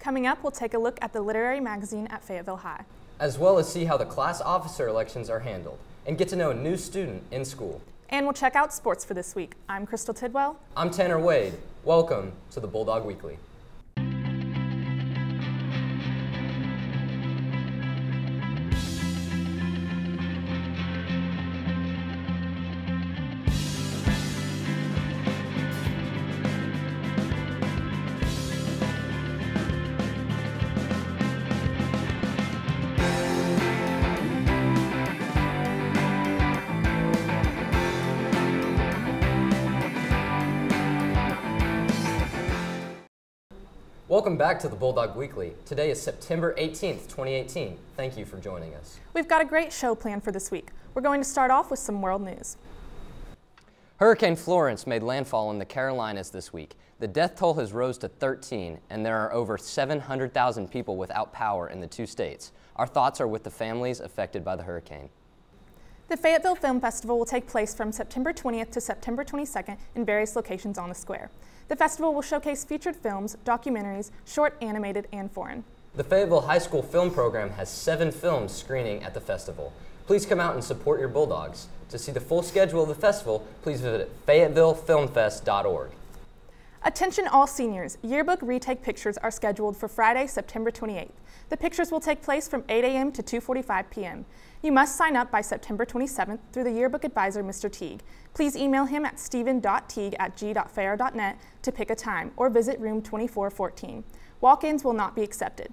Coming up, we'll take a look at the literary magazine at Fayetteville High, as well as see how the class officer elections are handled, and get to know a new student in school. And we'll check out sports for this week. I'm Crystal Tidwell. I'm Tanner Wade. Welcome to the Bulldog Weekly. Welcome back to the Bulldog Weekly. Today is September 18th, 2018. Thank you for joining us. We've got a great show planned for this week. We're going to start off with some world news. Hurricane Florence made landfall in the Carolinas this week. The death toll has rose to 13, and there are over 700,000 people without power in the two states. Our thoughts are with the families affected by the hurricane. The Fayetteville Film Festival will take place from September 20th to September 22nd in various locations on the square. The festival will showcase featured films, documentaries, short, animated, and foreign. The Fayetteville High School film program has 7 films screening at the festival. Please come out and support your Bulldogs. To see the full schedule of the festival, please visit fayettevillefilmfest.org. Attention all seniors, yearbook retake pictures are scheduled for Friday, September 28th. The pictures will take place from 8 a.m. to 2:45 p.m. You must sign up by September 27th through the yearbook advisor, Mr. Teague. Please email him at steven.teague@g.fair.net to pick a time or visit room 2414. Walk-ins will not be accepted.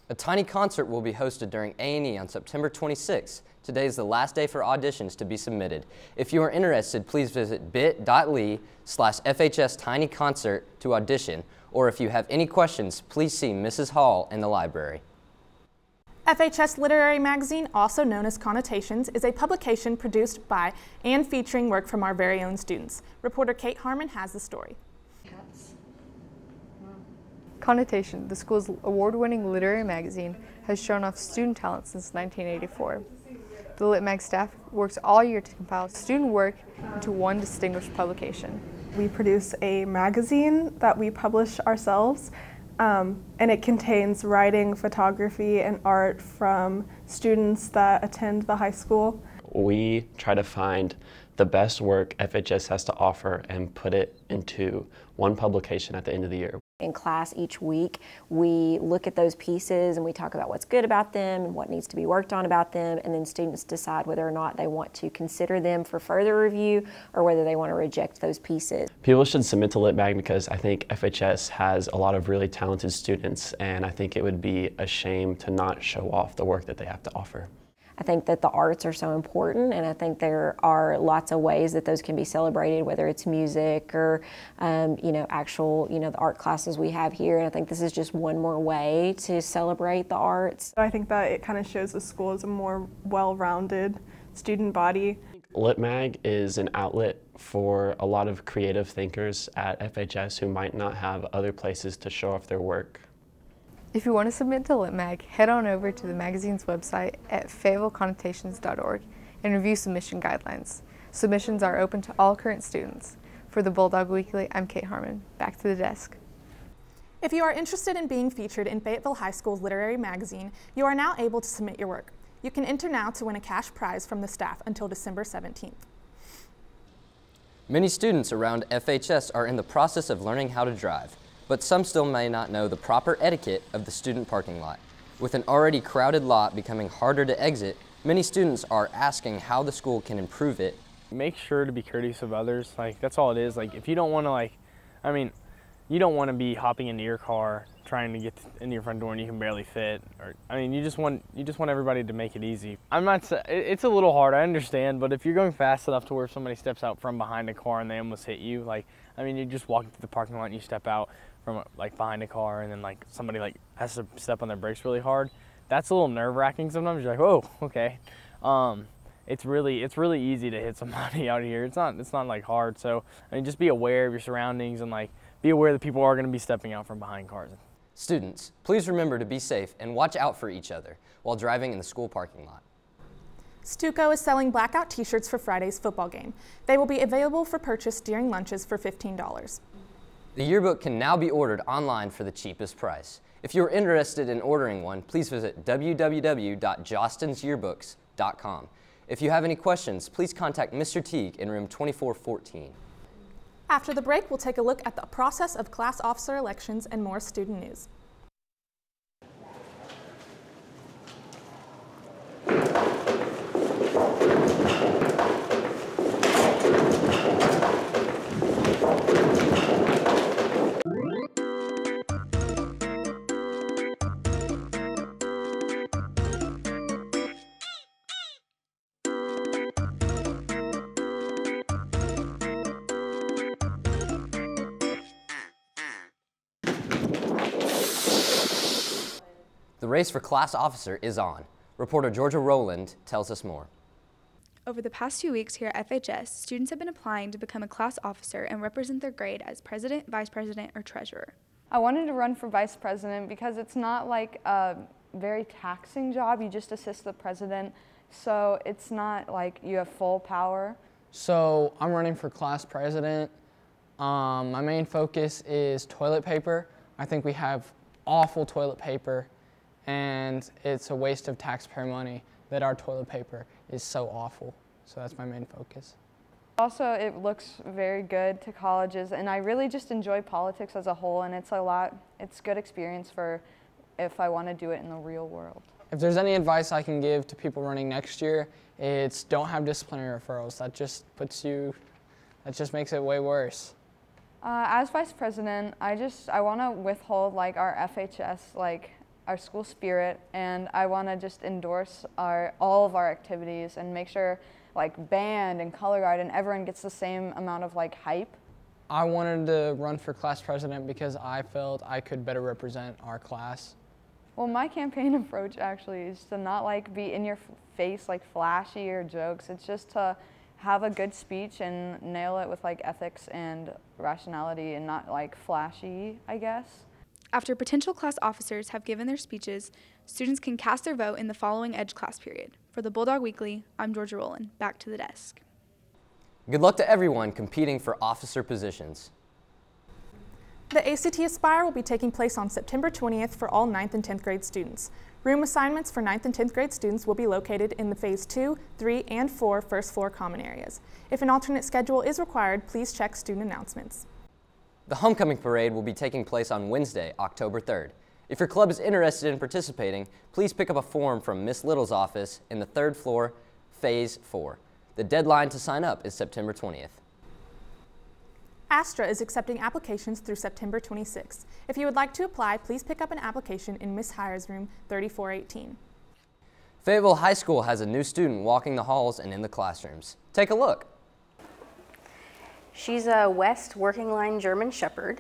A tiny concert will be hosted during A&E on September 26th. Today is the last day for auditions to be submitted. If you are interested, please visit bit.ly/FHS-tinyconcert to audition, or if you have any questions, please see Mrs. Hall in the library. FHS Literary Magazine, also known as Connotations, is a publication produced by and featuring work from our very own students. Reporter Kate Harmon has the story. Connotation, the school's award-winning literary magazine, has shown off student talent since 1984. The Lit Mag staff works all year to compile student work into one distinguished publication. We produce a magazine that we publish ourselves, and it contains writing, photography, and art from students that attend the high school. We try to find the best work FHS has to offer and put it into one publication at the end of the year. In class each week, we look at those pieces and we talk about what's good about them and what needs to be worked on about them, and then students decide whether or not they want to consider them for further review or whether they want to reject those pieces. People should submit to Lit Mag because I think FHS has a lot of really talented students, and I think it would be a shame to not show off the work that they have to offer. I think that the arts are so important, and I think there are lots of ways that those can be celebrated, whether it's music or, actual, the art classes we have here. And I think this is just one more way to celebrate the arts. I think that it kind of shows the school as a more well-rounded student body. Lit Mag is an outlet for a lot of creative thinkers at FHS who might not have other places to show off their work. If you want to submit to Lit Mag, head on over to the magazine's website at fayettevilleconnotations.org and review submission guidelines. Submissions are open to all current students. For the Bulldog Weekly, I'm Kate Harmon. Back to the desk. If you are interested in being featured in Fayetteville High School's literary magazine, you are now able to submit your work. You can enter now to win a cash prize from the staff until December 17th. Many students around FHS are in the process of learning how to drive, but some still may not know the proper etiquette of the student parking lot. With an already crowded lot becoming harder to exit, many students are asking how the school can improve it. Make sure to be courteous of others. That's all it is. If you don't want to, you don't want to be hopping into your car trying to get into your front door and you can barely fit. You just want everybody to make it easy. I'm not saying it's a little hard, I understand, but if you're going fast enough to where somebody steps out from behind a car and they almost hit you, you're just walking through the parking lot and you step out from behind a car and then somebody has to step on their brakes really hard. That's a little nerve-wracking sometimes. You're like, whoa, okay. It's really easy to hit somebody out here. It's not hard. So just be aware of your surroundings and be aware that people are going to be stepping out from behind cars. Students, please remember to be safe and watch out for each other while driving in the school parking lot. Stuco is selling blackout t-shirts for Friday's football game. They will be available for purchase during lunches for $15. The yearbook can now be ordered online for the cheapest price. If you're interested in ordering one, please visit www.jostensyearbooks.com. If you have any questions, please contact Mr. Teague in room 2414. After the break, we'll take a look at the process of class officer elections and more student news. The race for class officer is on. Reporter Georgia Rowland tells us more. Over the past 2 weeks here at FHS, students have been applying to become a class officer and represent their grade as president, vice president, or treasurer. I wanted to run for vice president because it's not like a very taxing job. You just assist the president, so it's not like you have full power. So I'm running for class president. My main focus is toilet paper. I think we have awful toilet paper, and it's a waste of taxpayer money that our toilet paper is so awful. So that's my main focus. Also, it looks very good to colleges, and I really just enjoy politics as a whole, and it's good experience for if I want to do it in the real world. If there's any advice I can give to people running next year, it's don't have disciplinary referrals. That just makes it way worse. As vice president, I want to withhold like our FHS, like our school spirit, and I want to just endorse all of our activities and make sure like band and color guard and everyone gets the same amount of like hype. I wanted to run for class president because I felt I could better represent our class. Well, my campaign approach actually is to not like be in your face like flashy or jokes. It's just to have a good speech and nail it with like ethics and rationality and not like flashy, I guess. After potential class officers have given their speeches, students can cast their vote in the following EDGE class period. For the Bulldog Weekly, I'm Georgia Rowland. Back to the desk. Good luck to everyone competing for officer positions. The ACT Aspire will be taking place on September 20th for all 9th and 10th grade students. Room assignments for 9th and 10th grade students will be located in the Phase 2, 3, and 4 first floor common areas. If an alternate schedule is required, please check student announcements. The homecoming parade will be taking place on Wednesday, October 3rd. If your club is interested in participating, please pick up a form from Miss Little's office in the 3rd floor, Phase 4. The deadline to sign up is September 20th. Astra is accepting applications through September 26th. If you would like to apply, please pick up an application in Miss Hires room 3418. Fayetteville High School has a new student walking the halls and in the classrooms. Take a look. She's a West Working Line German Shepherd,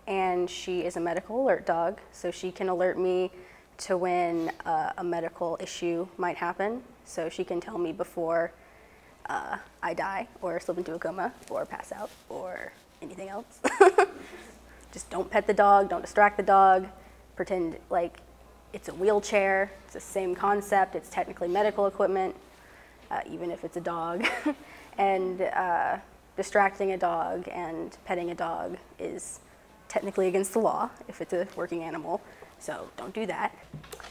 and she is a medical alert dog, so she can alert me to when a medical issue might happen, so she can tell me before I die or slip into a coma or pass out or anything else. Just don't pet the dog, don't distract the dog, pretend like it's a wheelchair. It's the same concept, it's technically medical equipment, even if it's a dog. And distracting a dog and petting a dog is technically against the law if it's a working animal, so don't do that.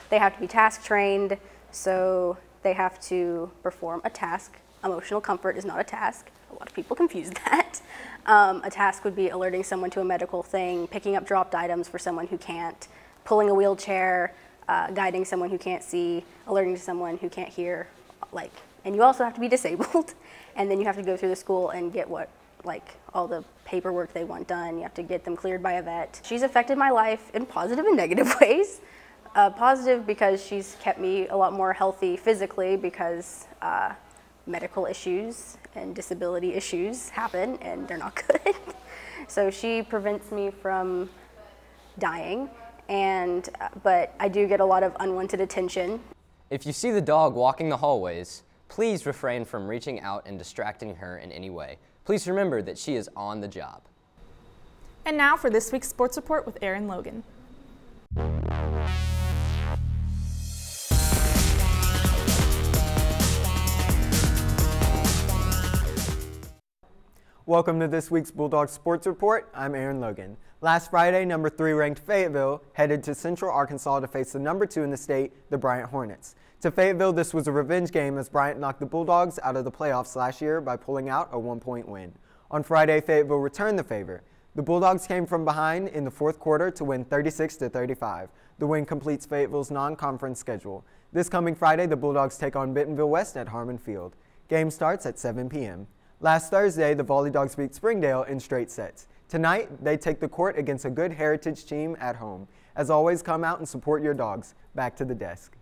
They have to be task trained, so they have to perform a task. Emotional comfort is not a task. A lot of people confuse that. A task would be alerting someone to a medical thing, picking up dropped items for someone who can't, pulling a wheelchair, guiding someone who can't see, alerting someone who can't hear, and you also have to be disabled. And then you have to go through the school and get all the paperwork they want done. You have to get them cleared by a vet. She's affected my life in positive and negative ways. Positive because she's kept me a lot more healthy physically because medical issues and disability issues happen and they're not good. So she prevents me from dying, but I do get a lot of unwanted attention. If you see the dog walking the hallways, please refrain from reaching out and distracting her in any way. Please remember that she is on the job. And now for this week's sports report with Aaron Logan. Welcome to this week's Bulldog Sports Report. I'm Aaron Logan. Last Friday, number 3 ranked Fayetteville headed to Central Arkansas to face the number 2 in the state, the Bryant Hornets. To Fayetteville, this was a revenge game as Bryant knocked the Bulldogs out of the playoffs last year by pulling out a 1-point win. On Friday, Fayetteville returned the favor. The Bulldogs came from behind in the fourth quarter to win 36-35. The win completes Fayetteville's non-conference schedule. This coming Friday, the Bulldogs take on Bentonville West at Harmon Field. Game starts at 7 p.m. Last Thursday, the Volley Dogs beat Springdale in straight sets. Tonight, they take the court against a good Heritage team at home. As always, come out and support your dogs. Back to the desk.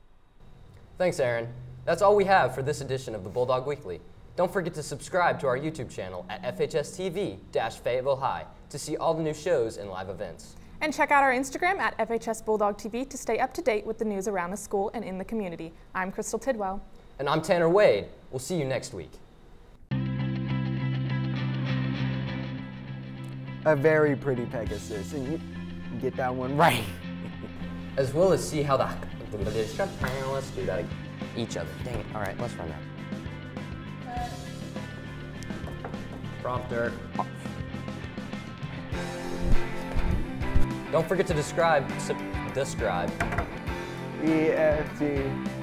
Thanks, Aaron. That's all we have for this edition of the Bulldog Weekly. Don't forget to subscribe to our YouTube channel at FHS-TV-Fayetteville High to see all the new shows and live events. And check out our Instagram at FHS Bulldog TV to stay up to date with the news around the school and in the community. I'm Crystal Tidwell. And I'm Tanner Wade. We'll see you next week. A very pretty Pegasus, and you get that one right. As well as see how the... Let's do that again. Each other. Dang it. All right, let's run that. Prompter. Don't forget to describe. E-F-G.